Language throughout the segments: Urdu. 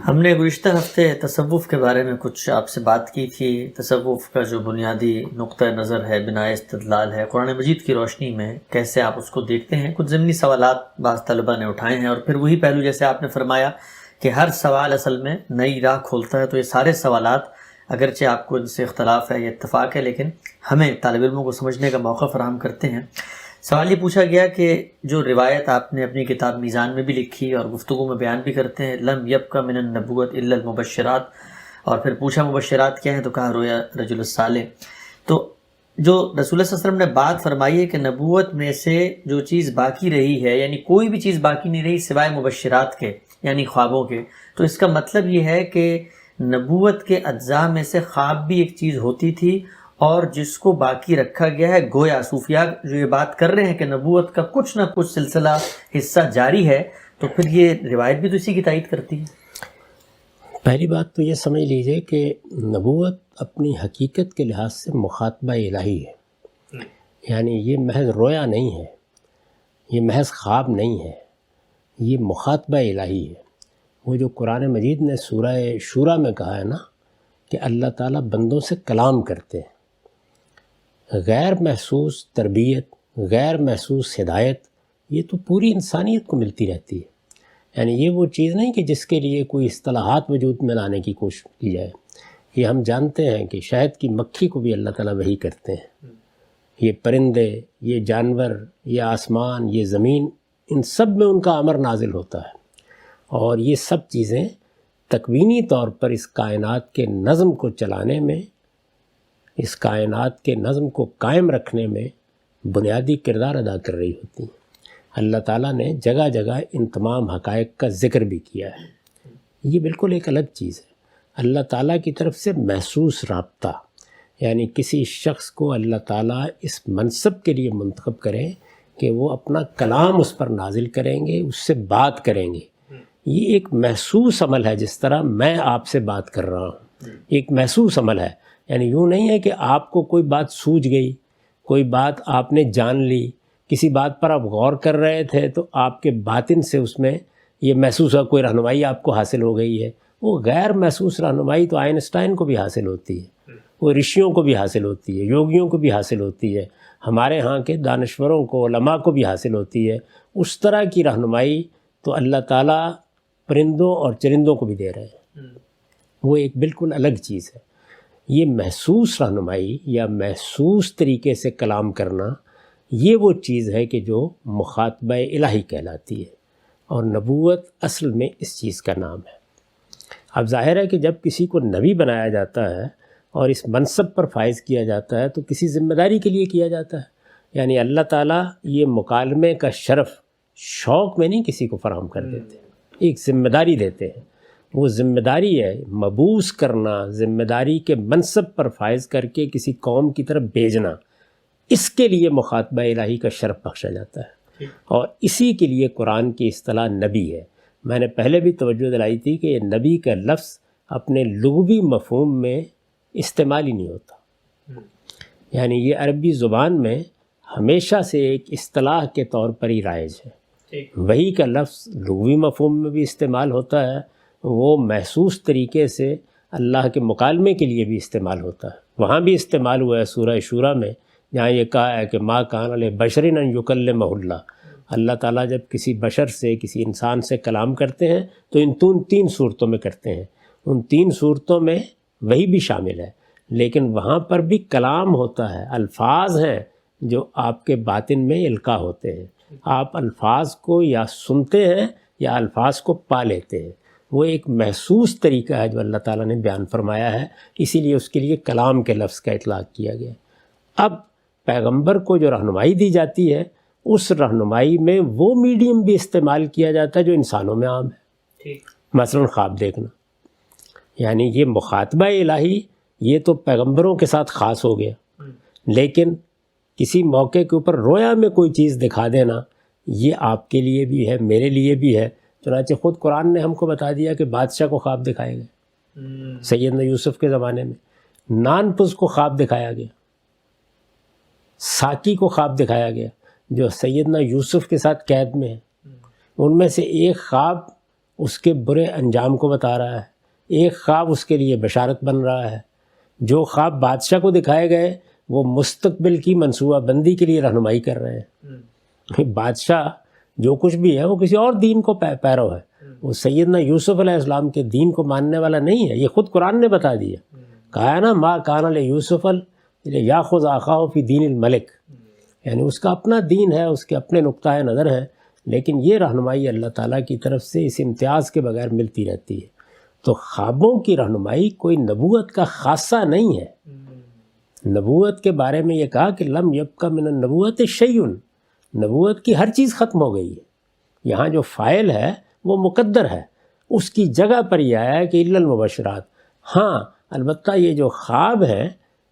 ہم نے گزشتہ ہفتے تصوف کے بارے میں کچھ آپ سے بات کی تھی۔ تصوف کا جو بنیادی نقطہ نظر ہے، بنائے استدلال ہے، قرآن مجید کی روشنی میں کیسے آپ اس کو دیکھتے ہیں۔ کچھ ضمنی سوالات بعض طلبہ نے اٹھائے ہیں، اور پھر وہی پہلو جیسے آپ نے فرمایا کہ ہر سوال اصل میں نئی راہ کھولتا ہے۔ تو یہ سارے سوالات اگرچہ آپ کو ان سے اختلاف ہے یا اتفاق ہے، لیکن ہمیں طالب علموں کو سمجھنے کا موقع فراہم کرتے ہیں۔ سوال یہ پوچھا گیا کہ جو روایت آپ نے اپنی کتاب میزان میں بھی لکھی اور گفتگو میں بیان بھی کرتے ہیں، لم یبق من النبوت الا المبشرات، اور پھر پوچھا مبشرات کیا ہیں تو کہا رویا رجل الصالح۔ تو جو رسول اللہ صلی اللہ علیہ وسلم نے بات فرمائی ہے کہ نبوت میں سے جو چیز باقی رہی ہے، یعنی کوئی بھی چیز باقی نہیں رہی سوائے مبشرات کے، یعنی خوابوں کے، تو اس کا مطلب یہ ہے کہ نبوت کے اجزاء میں سے خواب بھی ایک چیز ہوتی تھی، اور جس کو باقی رکھا گیا ہے۔ گویا صوفیاء جو یہ بات کر رہے ہیں کہ نبوت کا کچھ نہ کچھ سلسلہ حصہ جاری ہے، تو پھر یہ روایت بھی تو اسی کی تائید کرتی ہے۔ پہلی بات تو یہ سمجھ لیجئے کہ نبوت اپنی حقیقت کے لحاظ سے مخاطبہ الہی ہے، یعنی یہ محض رویا نہیں ہے، یہ محض خواب نہیں ہے، یہ مخاطبہ الہی ہے۔ وہ جو قرآن مجید نے سورہ شورى میں کہا ہے نا کہ اللہ تعالیٰ بندوں سے کلام کرتے ہیں، غیر محسوس تربیت، غیر محسوس ہدایت یہ تو پوری انسانیت کو ملتی رہتی ہے۔ یعنی یہ وہ چیز نہیں کہ جس کے لیے کوئی اصطلاحات وجود میں لانے کی کوشش کی جائے۔ یہ ہم جانتے ہیں کہ شہد کی مکھی کو بھی اللہ تعالیٰ وحی کرتے ہیں۔ یہ پرندے، یہ جانور، یہ آسمان، یہ زمین، ان سب میں ان کا امر نازل ہوتا ہے، اور یہ سب چیزیں تکوینی طور پر اس کائنات کے نظم کو چلانے میں، اس کائنات کے نظم کو قائم رکھنے میں بنیادی کردار ادا کر رہی ہوتی ہیں۔ اللہ تعالیٰ نے جگہ جگہ ان تمام حقائق کا ذکر بھی کیا ہے۔ یہ بالکل ایک الگ چیز ہے۔ اللہ تعالیٰ کی طرف سے محسوس رابطہ، یعنی کسی شخص کو اللہ تعالیٰ اس منصب کے لیے منتخب کریں کہ وہ اپنا کلام اس پر نازل کریں گے، اس سے بات کریں گے۔ یہ ایک محسوس عمل ہے، جس طرح میں آپ سے بات کر رہا ہوں، ایک محسوس عمل ہے۔ یعنی یوں نہیں ہے کہ آپ کو کوئی بات سوجھ گئی، کوئی بات آپ نے جان لی، کسی بات پر آپ غور کر رہے تھے تو آپ کے باطن سے اس میں یہ محسوس ہوا، کوئی رہنمائی آپ کو حاصل ہو گئی ہے۔ وہ غیر محسوس رہنمائی تو آئنسٹائن کو بھی حاصل ہوتی ہے، وہ رشیوں کو بھی حاصل ہوتی ہے، یوگیوں کو بھی حاصل ہوتی ہے، ہمارے ہاں کے دانشوروں کو، علماء کو بھی حاصل ہوتی ہے۔ اس طرح کی رہنمائی تو اللہ تعالیٰ پرندوں اور چرندوں کو بھی دے رہے ہیں۔ وہ ایک بالکل الگ چیز ہے۔ یہ محسوس رہنمائی یا محسوس طریقے سے کلام کرنا، یہ وہ چیز ہے کہ جو مخاطبہ الہی کہلاتی ہے، اور نبوت اصل میں اس چیز کا نام ہے۔ اب ظاہر ہے کہ جب کسی کو نبی بنایا جاتا ہے اور اس منصب پر فائز کیا جاتا ہے تو کسی ذمہ داری کے لیے کیا جاتا ہے۔ یعنی اللہ تعالیٰ یہ مکالمے کا شرف شوق میں نہیں کسی کو فراہم کر دیتے، ایک ذمہ داری دیتے ہیں۔ وہ ذمہ داری ہے مبعوث کرنا، ذمہ داری کے منصب پر فائز کر کے کسی قوم کی طرف بھیجنا، اس کے لیے مخاطبہ الہی کا شرف بخشا جاتا ہے، اور اسی کے لیے قرآن کی اصطلاح نبی ہے۔ میں نے پہلے بھی توجہ دلائی تھی کہ یہ نبی کا لفظ اپنے لغوی مفہوم میں استعمال ہی نہیں ہوتا، یعنی یہ عربی زبان میں ہمیشہ سے ایک اصطلاح کے طور پر ہی رائج ہے۔ وحی کا لفظ لغوی مفہوم میں بھی استعمال ہوتا ہے، وہ محسوس طریقے سے اللہ کے مکالمے کے لیے بھی استعمال ہوتا ہے۔ وہاں بھی استعمال ہوا ہے سورہ شورى میں، جہاں یہ کہا ہے کہ ما کان لبشر ان یکلمہ اللہ۔ اللہ تعالیٰ جب کسی بشر سے، کسی انسان سے کلام کرتے ہیں تو ان تین صورتوں میں کرتے ہیں۔ ان تین صورتوں میں وہی بھی شامل ہے، لیکن وہاں پر بھی کلام ہوتا ہے، الفاظ ہیں جو آپ کے باطن میں القاء ہوتے ہیں۔ آپ الفاظ کو یا سنتے ہیں یا الفاظ کو پا لیتے ہیں۔ وہ ایک محسوس طریقہ ہے جو اللہ تعالیٰ نے بیان فرمایا ہے، اسی لیے اس کے لیے کلام کے لفظ کا اطلاق کیا گیا۔ اب پیغمبر کو جو رہنمائی دی جاتی ہے، اس رہنمائی میں وہ میڈیم بھی استعمال کیا جاتا ہے جو انسانوں میں عام ہے، مثلا خواب دیکھنا۔ یعنی یہ مخاطبہ الہی یہ تو پیغمبروں کے ساتھ خاص ہو گیا، لیکن کسی موقع کے اوپر رویا میں کوئی چیز دکھا دینا، یہ آپ کے لیے بھی ہے، میرے لیے بھی ہے۔ چنانچہ خود قرآن نے ہم کو بتا دیا کہ بادشاہ کو خواب دکھائے گئے، سیدنا یوسف کے زمانے میں نان پس کو خواب دکھایا گیا، ساقی کو خواب دکھایا گیا جو سیدنا یوسف کے ساتھ قید میں ہیں۔ ان میں سے ایک خواب اس کے برے انجام کو بتا رہا ہے، ایک خواب اس کے لیے بشارت بن رہا ہے۔ جو خواب بادشاہ کو دکھائے گئے وہ مستقبل کی منصوبہ بندی کے لیے رہنمائی کر رہے ہیں۔ بادشاہ جو کچھ بھی ہے وہ کسی اور دین کو پیرو ہے، وہ سیدنا یوسف علیہ السلام کے دین کو ماننے والا نہیں ہے، یہ خود قرآن نے بتا دیا۔ کہا ہے نا ما کان لیوسف یاخذ اخاہ فی دین الملک، یعنی اس کا اپنا دین ہے، اس کے اپنے نقطۂ نظر ہیں، لیکن یہ رہنمائی اللہ تعالیٰ کی طرف سے اس امتیاز کے بغیر ملتی رہتی ہے۔ تو خوابوں کی رہنمائی کوئی نبوت کا خاصہ نہیں ہے۔ نبوت کے بارے میں یہ کہا کہ لم یبق من النبوت شیء، نبوت کی ہر چیز ختم ہو گئی ہے۔ یہاں جو فاعل ہے وہ مقدر ہے، اس کی جگہ پر یہ آیا ہے کہ الا المبشرات۔ ہاں البتہ یہ جو خواب ہے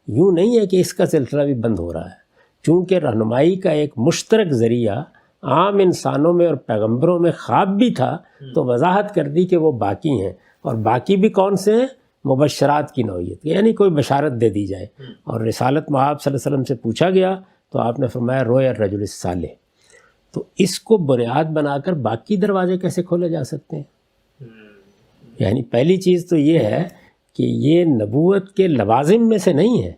یوں نہیں ہے کہ اس کا سلسلہ بھی بند ہو رہا ہے، چونکہ رہنمائی کا ایک مشترک ذریعہ عام انسانوں میں اور پیغمبروں میں خواب بھی تھا، تو وضاحت کر دی کہ وہ باقی ہیں، اور باقی بھی کون سے ہیں؟ مبشرات کی نوعیت، یعنی کوئی بشارت دے دی جائے۔ اور رسالت میں آپ صلی اللہ علیہ وسلم سے پوچھا گیا تو آپ نے فرمایا رویا الرجل الصالح۔ تو اس کو بنیاد بنا کر باقی دروازے کیسے کھولے جا سکتے ہیں؟ یعنی پہلی چیز تو یہ ہے کہ یہ نبوت کے لوازم میں سے نہیں ہے،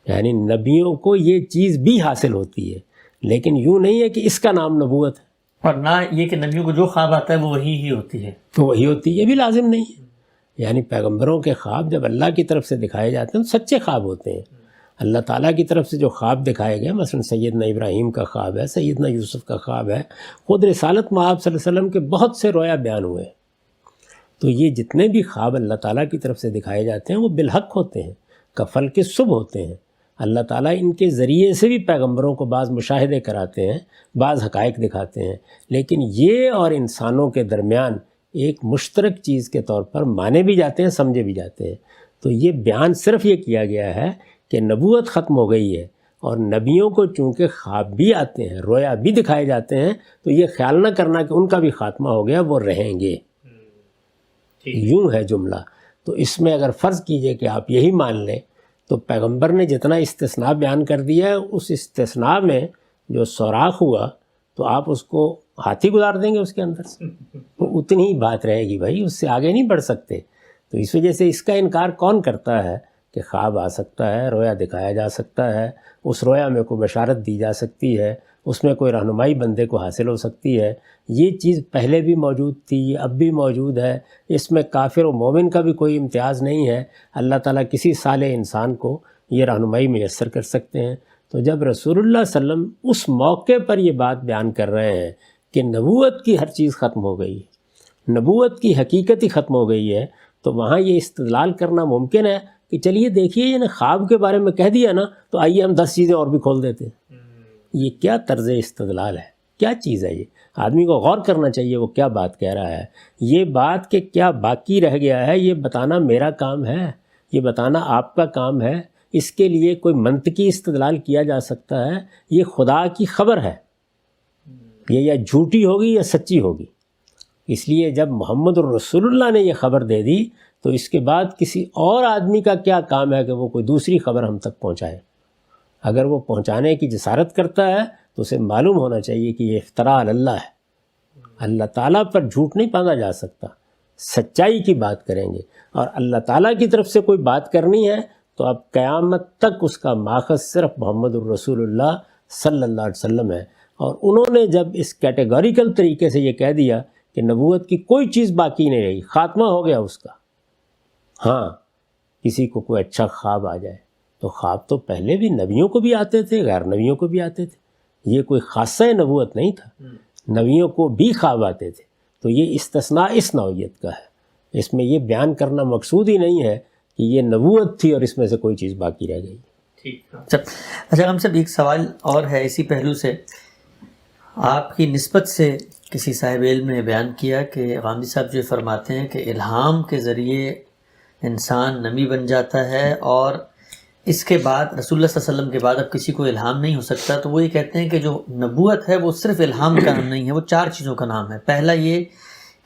یعنی نبیوں کو یہ چیز بھی حاصل ہوتی ہے، لیکن یوں نہیں ہے کہ اس کا نام نبوت ہے، اور نہ یہ کہ نبیوں کو جو خواب آتا ہے وہ وہی ہی ہوتی ہے، تو وہی ہوتی ہے، یہ بھی لازم نہیں ہے۔ یعنی پیغمبروں کے خواب جب اللہ کی طرف سے دکھائے جاتے ہیں تو سچے خواب ہوتے ہیں۔ اللہ تعالیٰ کی طرف سے جو خواب دکھائے گئے، مثلا سیدنا ابراہیم کا خواب ہے، سیدنا یوسف کا خواب ہے، خود رسالت میں آپ صلی اللہ علیہ وسلم کے بہت سے رویا بیان ہوئے۔ تو یہ جتنے بھی خواب اللہ تعالیٰ کی طرف سے دکھائے جاتے ہیں وہ بالحق ہوتے ہیں، کفل صبح ہوتے ہیں۔ اللہ تعالیٰ ان کے ذریعے سے بھی پیغمبروں کو بعض مشاہدے کراتے ہیں، بعض حقائق دکھاتے ہیں، لیکن یہ اور انسانوں کے درمیان ایک مشترک چیز کے طور پر مانے بھی جاتے ہیں، سمجھے بھی جاتے ہیں۔ تو یہ بیان صرف یہ کیا گیا ہے کہ نبوت ختم ہو گئی ہے، اور نبیوں کو چونکہ خواب بھی آتے ہیں، رویا بھی دکھائے جاتے ہیں، تو یہ خیال نہ کرنا کہ ان کا بھی خاتمہ ہو گیا، وہ رہیں گے۔ یوں ہے جملہ۔ تو اس میں اگر فرض کیجئے کہ آپ یہی مان لیں تو پیغمبر نے جتنا استثناء بیان کر دیا ہے، اس استثناء میں جو سوراخ ہوا تو آپ اس کو ہاتھی گزار دیں گے اس کے اندر سے، تو اتنی ہی بات رہے گی بھائی، اس سے آگے نہیں بڑھ سکتے۔ تو اس وجہ سے اس کا انکار کون کرتا ہے کہ خواب آ سکتا ہے، رویا دکھایا جا سکتا ہے، اس رویا میں کوئی بشارت دی جا سکتی ہے، اس میں کوئی رہنمائی بندے کو حاصل ہو سکتی ہے۔ یہ چیز پہلے بھی موجود تھی، اب بھی موجود ہے، اس میں کافر و مومن کا بھی کوئی امتیاز نہیں ہے۔ اللہ تعالیٰ کسی صالح انسان کو یہ رہنمائی میسر کر سکتے ہیں۔ تو جب رسول اللہ صلی اللہ علیہ وسلم اس موقع پر یہ بات بیان کر رہے ہیں کہ نبوت کی ہر چیز ختم ہو گئی ہے، نبوت کی حقیقت ہی ختم ہو گئی ہے، تو وہاں یہ استدلال کرنا ممکن ہے کہ چلیے دیکھیے یہ خواب کے بارے میں کہہ دیا نا، تو آئیے ہم 10 چیزیں اور بھی کھول دیتے ہیں۔ یہ کیا طرز استدلال ہے؟ کیا چیز ہے یہ؟ آدمی کو غور کرنا چاہیے وہ کیا بات کہہ رہا ہے۔ یہ بات کہ کیا باقی رہ گیا ہے یہ بتانا میرا کام ہے، یہ بتانا آپ کا کام ہے۔ اس کے لیے کوئی منطقی استدلال کیا جا سکتا ہے؟ یہ خدا کی خبر ہے، یہ یا جھوٹی ہوگی یا سچی ہوگی۔ اس لیے جب محمد الرسول اللہ نے یہ خبر دے دی تو اس کے بعد کسی اور آدمی کا کیا کام ہے کہ وہ کوئی دوسری خبر ہم تک پہنچائے؟ اگر وہ پہنچانے کی جسارت کرتا ہے تو اسے معلوم ہونا چاہیے کہ یہ افتراء علی اللہ ہے۔ اللہ تعالیٰ پر جھوٹ نہیں باندھا جا سکتا، سچائی کی بات کریں گے، اور اللہ تعالیٰ کی طرف سے کوئی بات کرنی ہے تو اب قیامت تک اس کا ماخذ صرف محمد الرسول اللہ صلی اللہ علیہ وسلم ہے۔ اور انہوں نے جب اس کیٹیگوریکل طریقے سے یہ کہہ دیا کہ نبوت کی کوئی چیز باقی نہیں رہی، خاتمہ ہو گیا اس کا۔ ہاں کسی کو کوئی اچھا خواب آ جائے تو خواب تو پہلے بھی نبیوں کو بھی آتے تھے، غیر نبیوں کو بھی آتے تھے، یہ کوئی خاصہ نبوت نہیں تھا، نبیوں کو بھی خواب آتے تھے۔ تو یہ استثناء اس نوعیت کا ہے، اس میں یہ بیان کرنا مقصود ہی نہیں ہے کہ یہ نبوت تھی اور اس میں سے کوئی چیز باقی رہ گئی۔ اچھا ہم سب ایک سوال اور ہے اسی پہلو سے، آپ کی نسبت سے کسی صاحب علم نے بیان کیا کہ غامدی صاحب جو فرماتے ہیں کہ الہام کے ذریعے انسان نبی بن جاتا ہے، اور اس کے بعد رسول اللہ صلی اللہ علیہ وسلم کے بعد اب کسی کو الہام نہیں ہو سکتا، تو وہ یہ کہتے ہیں کہ جو نبوت ہے وہ صرف الہام کا نام نہیں ہے، وہ 4 چیزوں کا نام ہے۔ پہلا یہ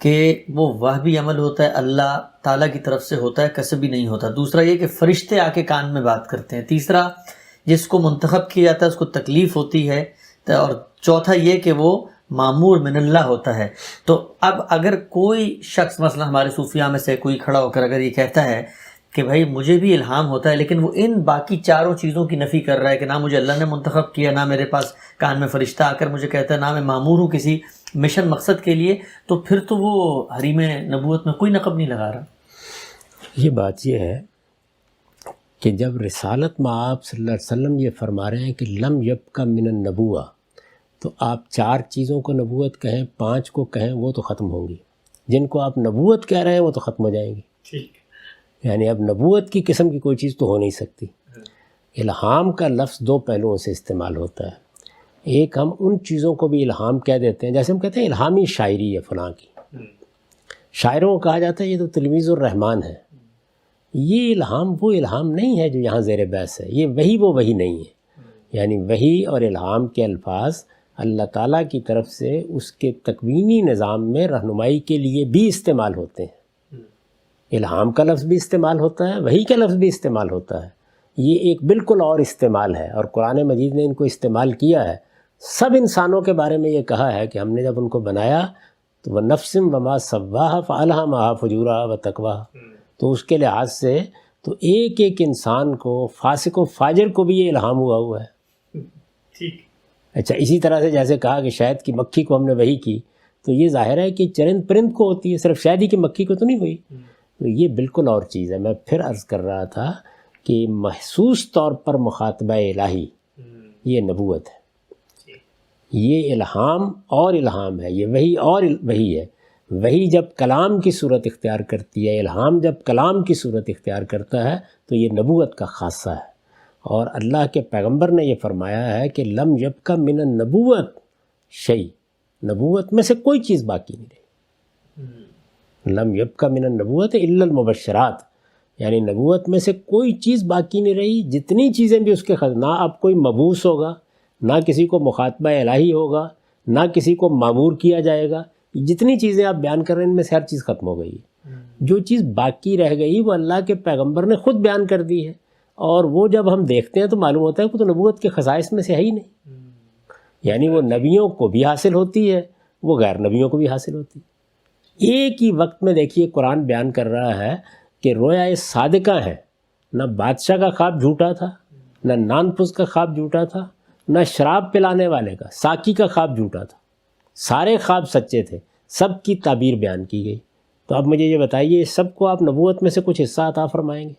کہ وہ وحی عمل ہوتا ہے، اللہ تعالیٰ کی طرف سے ہوتا ہے، کسبی نہیں ہوتا۔ دوسرا یہ کہ فرشتے آ کے کان میں بات کرتے ہیں۔ تیسرا جس کو منتخب کیا جاتا ہے اس کو تکلیف ہوتی ہے، اور چوتھا یہ کہ وہ معمور من اللہ ہوتا ہے. تو اب اگر کوئی شخص مثلا ہمارے صوفیاء میں سے کوئی کھڑا ہو کر اگر یہ کہتا ہے کہ بھائی مجھے بھی الہام ہوتا ہے لیکن وہ ان باقی چاروں چیزوں کی نفی کر رہا ہے کہ نہ مجھے اللہ نے منتخب کیا، نہ میرے پاس کان میں فرشتہ آ کر مجھے کہتا ہے، نہ میں معمور ہوں کسی مشن مقصد کے لیے، تو پھر تو وہ حریم نبوت میں کوئی نقب نہیں لگا رہا. یہ بات یہ ہے کہ جب رسالت میں آپ صلی اللہ علیہ وسلم یہ فرما رہے ہیں کہ لم یبق من النبوہ، تو آپ 4 چیزوں کو نبوت کہیں، 5 کو کہیں، وہ تو ختم ہوں گی. جن کو آپ نبوت کہہ رہے ہیں وہ تو ختم ہو جائیں گی. ٹھیک. یعنی اب نبوت کی قسم کی کوئی چیز تو ہو نہیں سکتی. الہام کا لفظ 2 پہلوؤں سے استعمال ہوتا ہے. ایک ہم ان چیزوں کو بھی الہام کہہ دیتے ہیں، جیسے ہم کہتے ہیں الہامی شاعری ہے فلاں کی. شاعروں کو کہا جاتا ہے یہ تو تلمیذ الرحمن ہے. یہ الہام وہ الہام نہیں ہے جو یہاں زیر بحث ہے. یہ وحی وہ وحی نہیں ہے. یعنی وحی اور الہام کے الفاظ اللہ تعالیٰ کی طرف سے اس کے تکوینی نظام میں رہنمائی کے لیے بھی استعمال ہوتے ہیں. الہام کا لفظ بھی استعمال ہوتا ہے، وحی کا لفظ بھی استعمال ہوتا ہے. یہ ایک بالکل اور استعمال ہے، اور قرآن مجید نے ان کو استعمال کیا ہے. سب انسانوں کے بارے میں یہ کہا ہے کہ ہم نے جب ان کو بنایا تو وَنَفْسٍ وَمَا سَوَّاهَا فَأَلْهَمَهَا فُجُورَهَا وَتَقْوَاهَا، تو اس کے لحاظ سے تو ایک ایک انسان کو، فاسق و فاجر کو بھی یہ الہام ہوا ہے. ٹھیک. اچھا، اسی طرح سے جیسے کہا کہ شہد کی مکھی کو ہم نے وحی کی، تو یہ ظاہر ہے کہ چرند پرند کو ہوتی ہے، صرف شہد ہی کی مکھی کو تو نہیں ہوئی. تو یہ بالکل اور چیز ہے. میں پھر عرض کر رہا تھا کہ محسوس طور پر مخاطبہ الہی یہ نبوت ہے. یہ الہام اور الہام ہے، یہ وحی اور وحی ہے. وحی جب کلام کی صورت اختیار کرتی ہے، الہام جب کلام کی صورت اختیار کرتا ہے، تو یہ نبوت کا خاصہ ہے. اور اللہ کے پیغمبر نے یہ فرمایا ہے کہ لم یبق من النبوت شیء، نبوت میں سے کوئی چیز باقی نہیں رہی. لم یبق من النبوت الا المبشرات، یعنی نبوت میں سے کوئی چیز باقی نہیں رہی. جتنی چیزیں بھی اس کے نہ اب کوئی مبعوث ہوگا، نہ کسی کو مخاطبہ الہی ہوگا، نہ کسی کو معمور کیا جائے گا. جتنی چیزیں آپ بیان کر رہے ہیں ان میں سے ہر چیز ختم ہو گئی. جو چیز باقی رہ گئی وہ اللہ کے پیغمبر نے خود بیان کر دی ہے، اور وہ جب ہم دیکھتے ہیں تو معلوم ہوتا ہے کہ تو نبوت کے خصائص میں سے ہے ہی نہیں. یعنی وہ نبیوں کو بھی حاصل ہوتی ہے، وہ غیر نبیوں کو بھی حاصل ہوتی ہے. ایک ہی وقت میں دیکھیے قرآن بیان کر رہا ہے کہ رویا صادقہ ہیں. نہ بادشاہ کا خواب جھوٹا تھا، نہ نان پوس کا خواب جھوٹا تھا، نہ شراب پلانے والے کا، ساقی کا خواب جھوٹا تھا. سارے خواب سچے تھے، سب کی تعبیر بیان کی گئی. تو اب مجھے یہ بتائیے، سب کو آپ نبوت میں سے کچھ حصہ عطا فرمائیں گے؟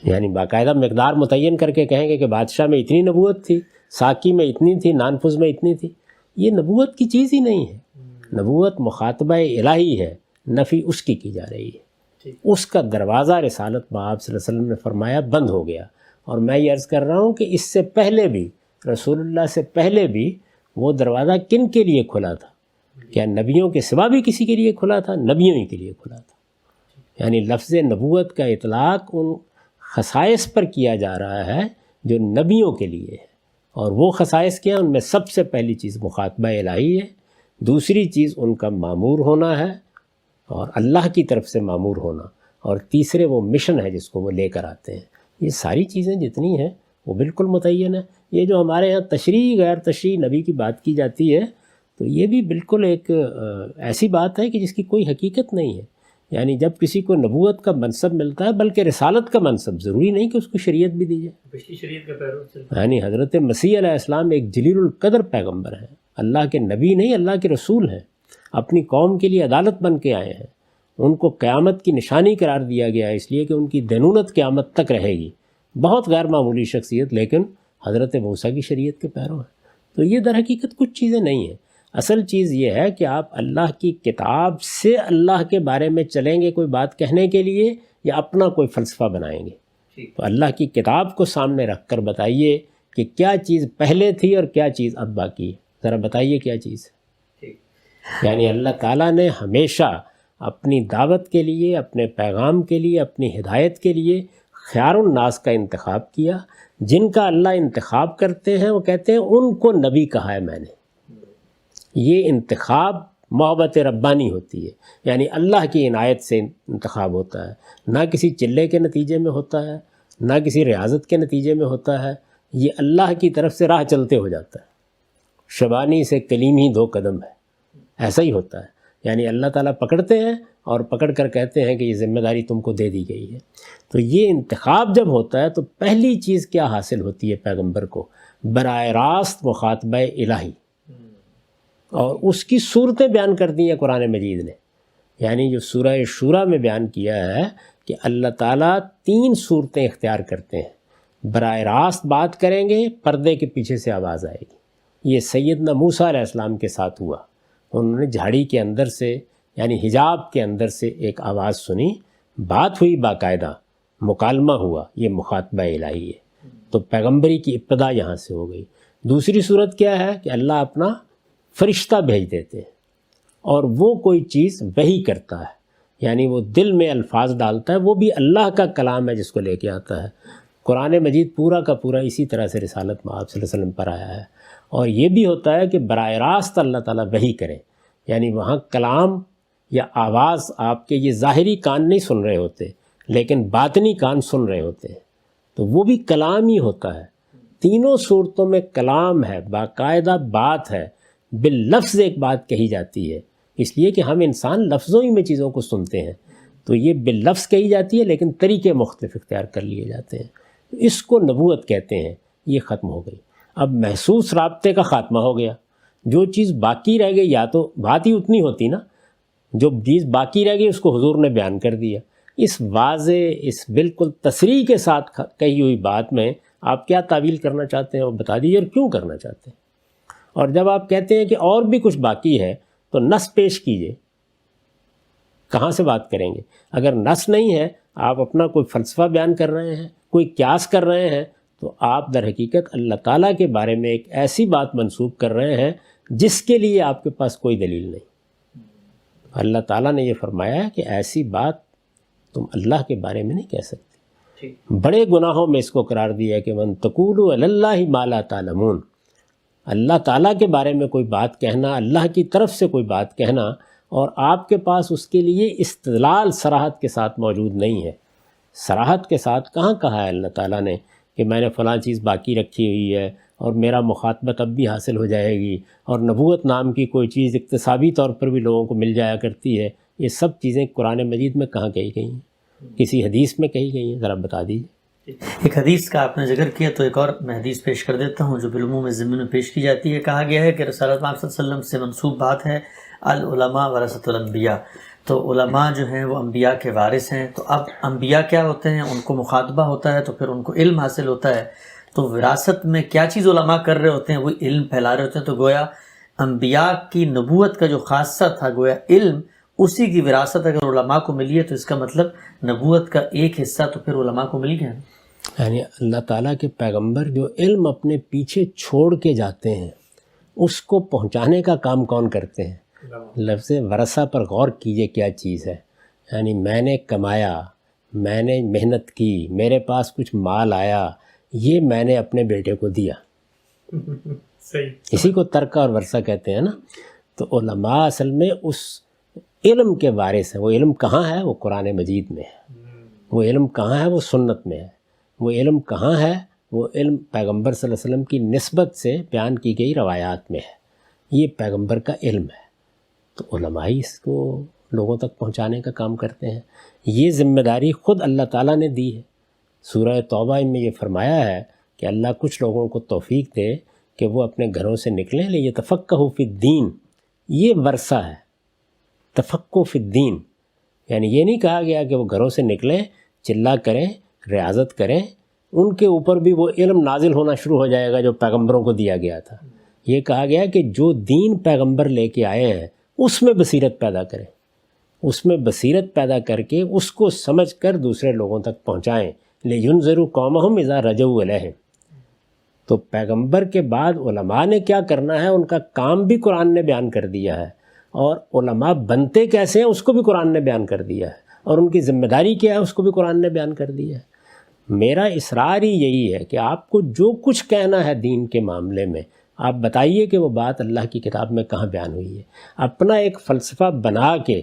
یعنی باقاعدہ مقدار متعین کر کے کہیں گے کہ بادشاہ میں اتنی نبوت تھی، ساقی میں اتنی تھی، نانفذ میں اتنی تھی؟ یہ نبوت کی چیز ہی نہیں ہے. نبوت مخاطبہ الہی ہے، نفی اس کی جا رہی ہے. اس کا دروازہ رسالت میں آپ صلی اللہ علیہ وسلم نے فرمایا بند ہو گیا. اور میں یہ عرض کر رہا ہوں کہ اس سے پہلے بھی، رسول اللہ سے پہلے بھی، وہ دروازہ کن کے لیے کھلا تھا؟ کیا نبیوں کے سوا بھی کسی کے لیے کھلا تھا؟ نبیوں ہی کے لیے کھلا تھا. یعنی لفظ نبوت کا اطلاق ان خصائص پر کیا جا رہا ہے جو نبیوں کے لیے ہے. اور وہ خصائص کیا؟ ان میں سب سے پہلی چیز مخاطبہ الہی ہے، دوسری چیز ان کا معمور ہونا ہے اور اللہ کی طرف سے معمور ہونا، اور تیسرے وہ مشن ہے جس کو وہ لے کر آتے ہیں. یہ ساری چیزیں جتنی ہیں وہ بالکل متعین ہے. یہ جو ہمارے ہاں تشریح غیر تشریح نبی کی بات کی جاتی ہے، تو یہ بھی بالکل ایک ایسی بات ہے کہ جس کی کوئی حقیقت نہیں ہے. یعنی جب کسی کو نبوت کا منصب ملتا ہے، بلکہ رسالت کا منصب، ضروری نہیں کہ اس کو شریعت بھی دی جائے. پچھلی شریعت کا پیرو. یعنی حضرت مسیح علیہ السلام ایک جلیل القدر پیغمبر ہیں، اللہ کے نبی نہیں، اللہ کے رسول ہیں. اپنی قوم کے لیے عدالت بن کے آئے ہیں. ان کو قیامت کی نشانی قرار دیا گیا ہے، اس لیے کہ ان کی دینونت قیامت تک رہے گی. بہت غیر معمولی شخصیت، لیکن حضرت موسیٰ کی شریعت کے پیرو ہیں. تو یہ در حقیقت کچھ چیزیں نہیں ہیں. اصل چیز یہ ہے کہ آپ اللہ کی کتاب سے اللہ کے بارے میں چلیں گے کوئی بات کہنے کے لیے، یا اپنا کوئی فلسفہ بنائیں گے. تو اللہ کی کتاب کو سامنے رکھ کر بتائیے کہ کیا چیز پہلے تھی اور کیا چیز اب باقی ہے. ذرا بتائیے کیا چیز ہے. یعنی اللہ تعالیٰ نے ہمیشہ اپنی دعوت کے لیے، اپنے پیغام کے لیے، اپنی ہدایت کے لیے خیار الناس کا انتخاب کیا. جن کا اللہ انتخاب کرتے ہیں وہ کہتے ہیں ان کو نبی کہا ہے میں نے. یہ انتخاب محبت ربانی ہوتی ہے، یعنی اللہ کی عنایت سے انتخاب ہوتا ہے، نہ کسی چلے کے نتیجے میں ہوتا ہے، نہ کسی ریاضت کے نتیجے میں ہوتا ہے. یہ اللہ کی طرف سے راہ چلتے ہو جاتا ہے. شبانی سے کلیم ہی 2 قدم ہے، ایسا ہی ہوتا ہے. یعنی اللہ تعالیٰ پکڑتے ہیں اور پکڑ کر کہتے ہیں کہ یہ ذمہ داری تم کو دے دی گئی ہے. تو یہ انتخاب جب ہوتا ہے تو پہلی چیز کیا حاصل ہوتی ہے پیغمبر کو؟ براہ راست مخاطبہ الہی، اور اس کی صورتیں بیان کر دی ہیں قرآن مجید نے. یعنی جو سورہ شورى میں بیان کیا ہے کہ اللہ تعالیٰ 3 صورتیں اختیار کرتے ہیں. براہ راست بات کریں گے، پردے کے پیچھے سے آواز آئے گی. یہ سیدنا موسیٰ علیہ السلام کے ساتھ ہوا. انہوں نے جھاڑی کے اندر سے یعنی حجاب کے اندر سے ایک آواز سنی، بات ہوئی، باقاعدہ مکالمہ ہوا. یہ مخاطبہ الہی ہے. تو پیغمبری کی ابتدا یہاں سے ہو گئی. دوسری صورت کیا ہے کہ اللہ اپنا فرشتہ بھیج دیتے ہیں اور وہ کوئی چیز وحی کرتا ہے، یعنی وہ دل میں الفاظ ڈالتا ہے. وہ بھی اللہ کا کلام ہے جس کو لے کے آتا ہے. قرآن مجید پورا کا پورا اسی طرح سے رسالت میں آپ صلی اللہ علیہ وسلم پر آیا ہے. اور یہ بھی ہوتا ہے کہ براہ راست اللہ تعالیٰ وحی کرے، یعنی وہاں کلام یا آواز آپ کے یہ ظاہری کان نہیں سن رہے ہوتے لیکن باطنی کان سن رہے ہوتے ہیں، تو وہ بھی کلام ہی ہوتا ہے. تینوں صورتوں میں کلام ہے، باقاعدہ بات ہے، باللفظ ایک بات کہی جاتی ہے. اس لیے کہ ہم انسان لفظوں ہی میں چیزوں کو سنتے ہیں، تو یہ باللفظ کہی جاتی ہے لیکن طریقے مختلف اختیار کر لیے جاتے ہیں. اس کو نبوت کہتے ہیں. یہ ختم ہو گئی. اب محسوس رابطے کا خاتمہ ہو گیا. جو چیز باقی رہ گئی، یا تو بات ہی اتنی ہوتی نا، جو چیز باقی رہ گئی اس کو حضور نے بیان کر دیا. اس واضح، اس بالکل تصریح کے ساتھ کہی ہوئی بات میں آپ کیا تعویل کرنا چاہتے ہیں وہ بتا دیجیے، اور کیوں کرنا چاہتے ہیں. اور جب آپ کہتے ہیں کہ اور بھی کچھ باقی ہے تو نص پیش کیجئے. کہاں سے بات کریں گے؟ اگر نص نہیں ہے، آپ اپنا کوئی فلسفہ بیان کر رہے ہیں، کوئی قیاس کر رہے ہیں، تو آپ در حقیقت اللہ تعالیٰ کے بارے میں ایک ایسی بات منسوب کر رہے ہیں جس کے لیے آپ کے پاس کوئی دلیل نہیں. اللہ تعالیٰ نے یہ فرمایا ہے کہ ایسی بات تم اللہ کے بارے میں نہیں کہہ سکتے. بڑے گناہوں میں اس کو قرار دیا ہے کہ من تقولوا علی اللہ ما لا تعلمون. اللہ تعالیٰ کے بارے میں کوئی بات کہنا، اللہ کی طرف سے کوئی بات کہنا، اور آپ کے پاس اس کے لیے استدلال صراحت کے ساتھ موجود نہیں ہے. صراحت کے ساتھ کہاں کہا ہے اللہ تعالیٰ نے کہ میں نے فلاں چیز باقی رکھی ہوئی ہے اور میرا مخاطبت اب بھی حاصل ہو جائے گی، اور نبوت نام کی کوئی چیز اقتصابی طور پر بھی لوگوں کو مل جایا کرتی ہے. یہ سب چیزیں قرآن مجید میں کہاں کہی گئی ہیں؟ کسی حدیث میں کہی گئی ہیں؟ ذرا بتا دیجیے. ایک حدیث کا آپ نے ذکر کیا تو ایک اور میں حدیث پیش کر دیتا ہوں جو بالعموم ضمن میں پیش کی جاتی ہے. کہا گیا ہے کہ رسالت پاک صلی اللہ علیہ وسلم سے منسوب بات ہے العلماء ورثۃ الانبیاء. تو علماء جو ہیں وہ انبیاء کے وارث ہیں. تو اب انبیاء کیا ہوتے ہیں؟ ان کو مخاطبہ ہوتا ہے تو پھر ان کو علم حاصل ہوتا ہے. تو وراثت میں کیا چیز علماء کر رہے ہوتے ہیں؟ وہ علم پھیلا رہے ہوتے ہیں. تو گویا انبیاء کی نبوت کا جو خاصہ تھا گویا علم، اسی کی وراثت اگر علماء کو ملی ہے تو اس کا مطلب نبوت کا ایک حصہ تو پھر علماء کو مل گیا. یعنی اللہ تعالیٰ کے پیغمبر جو علم اپنے پیچھے چھوڑ کے جاتے ہیں اس کو پہنچانے کا کام کون کرتے ہیں؟ لفظ ورثہ پر غور کیجئے کیا چیز ہے. یعنی میں نے کمایا، میں نے محنت کی، میرے پاس کچھ مال آیا، یہ میں نے اپنے بیٹے کو دیا. اسی کو ترکہ اور ورثہ کہتے ہیں نا. تو علماء اصل میں اس علم کے وارث ہیں. وہ علم کہاں ہے؟ وہ قرآن مجید میں ہے. وہ علم کہاں ہے؟ وہ سنت میں ہے. وہ علم کہاں ہے؟ وہ علم پیغمبر صلی اللہ علیہ وسلم کی نسبت سے بیان کی گئی روایات میں ہے. یہ پیغمبر کا علم ہے. تو علماء ہی اس کو لوگوں تک پہنچانے کا کام کرتے ہیں. یہ ذمہ داری خود اللہ تعالیٰ نے دی ہے. سورہ توبہ میں یہ فرمایا ہے کہ اللہ کچھ لوگوں کو توفیق دے کہ وہ اپنے گھروں سے نکلیں لیتفقہوا فی الدین. یہ ورثہ ہے، تفقہ فی الدین. یعنی یہ نہیں کہا گیا کہ وہ گھروں سے نکلیں، چلا کریں، ریاضت کریں، ان کے اوپر بھی وہ علم نازل ہونا شروع ہو جائے گا جو پیغمبروں کو دیا گیا تھا. یہ کہا گیا کہ جو دین پیغمبر لے کے آئے ہیں اس میں بصیرت پیدا کریں، اس میں بصیرت پیدا کر کے اس کو سمجھ کر دوسرے لوگوں تک پہنچائیں. لِيُنذِرُوا قَوْمَهُمْ إِذَا رَجَعُوا إِلَيْهِمْ. تو پیغمبر کے بعد علماء نے کیا کرنا ہے، ان کا کام بھی قرآن نے بیان کر دیا ہے، اور علماء بنتے کیسے ہیں اس کو بھی قرآن نے بیان کر دیا ہے، اور ان کی ذمہ داری کیا ہے اس کو بھی قرآن نے بیان کر دیا ہے. میرا اصرار ہی یہی ہے کہ آپ کو جو کچھ کہنا ہے دین کے معاملے میں آپ بتائیے کہ وہ بات اللہ کی کتاب میں کہاں بیان ہوئی ہے. اپنا ایک فلسفہ بنا کے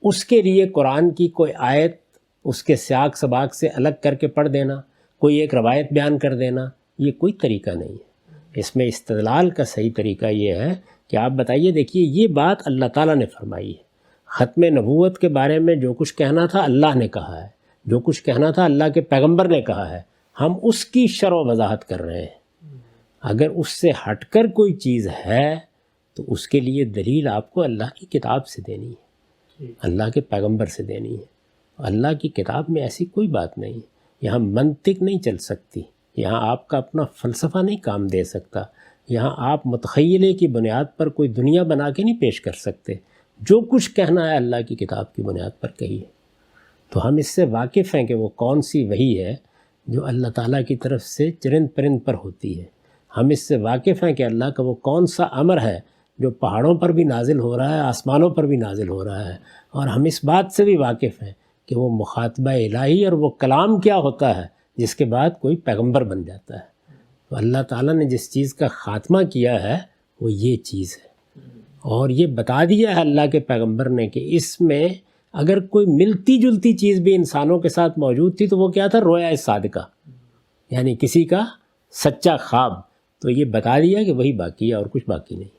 اس کے لیے قرآن کی کوئی آیت اس کے سیاق سباق سے الگ کر کے پڑھ دینا، کوئی ایک روایت بیان کر دینا، یہ کوئی طریقہ نہیں ہے. اس میں استدلال کا صحیح طریقہ یہ ہے کہ آپ بتائیے، دیکھیے یہ بات اللہ تعالیٰ نے فرمائی ہے، ختم نبوت کے بارے میں جو کچھ کہنا تھا اللہ نے کہا ہے، جو کچھ کہنا تھا اللہ کے پیغمبر نے کہا ہے، ہم اس کی شرح و وضاحت کر رہے ہیں۔ اگر اس سے ہٹ کر کوئی چیز ہے تو اس کے لیے دلیل آپ کو اللہ کی کتاب سے دینی ہے، اللہ کے پیغمبر سے دینی ہے۔ اللہ کی کتاب میں ایسی کوئی بات نہیں، یہاں منطق نہیں چل سکتی، یہاں آپ کا اپنا فلسفہ نہیں کام دے سکتا، یہاں آپ متخیلے کی بنیاد پر کوئی دنیا بنا کے نہیں پیش کر سکتے۔ جو کچھ کہنا ہے اللہ کی کتاب کی بنیاد پر کہیے۔ تو ہم اس سے واقف ہیں کہ وہ کون سی وحی ہے جو اللہ تعالیٰ کی طرف سے چرند پرند پر ہوتی ہے۔ ہم اس سے واقف ہیں کہ اللہ کا وہ کون سا امر ہے جو پہاڑوں پر بھی نازل ہو رہا ہے، آسمانوں پر بھی نازل ہو رہا ہے، اور ہم اس بات سے بھی واقف ہیں کہ وہ مخاطبہ الہی اور وہ کلام کیا ہوتا ہے جس کے بعد کوئی پیغمبر بن جاتا ہے۔ تو اللہ تعالیٰ نے جس چیز کا خاتمہ کیا ہے وہ یہ چیز ہے، اور یہ بتا دیا ہے اللہ کے پیغمبر نے کہ اس میں اگر کوئی ملتی جلتی چیز بھی انسانوں کے ساتھ موجود تھی تو وہ کیا تھا؟ رویا صادقہ، یعنی کسی کا سچا خواب۔ تو یہ بتا دیا کہ وہی باقی ہے اور کچھ باقی نہیں۔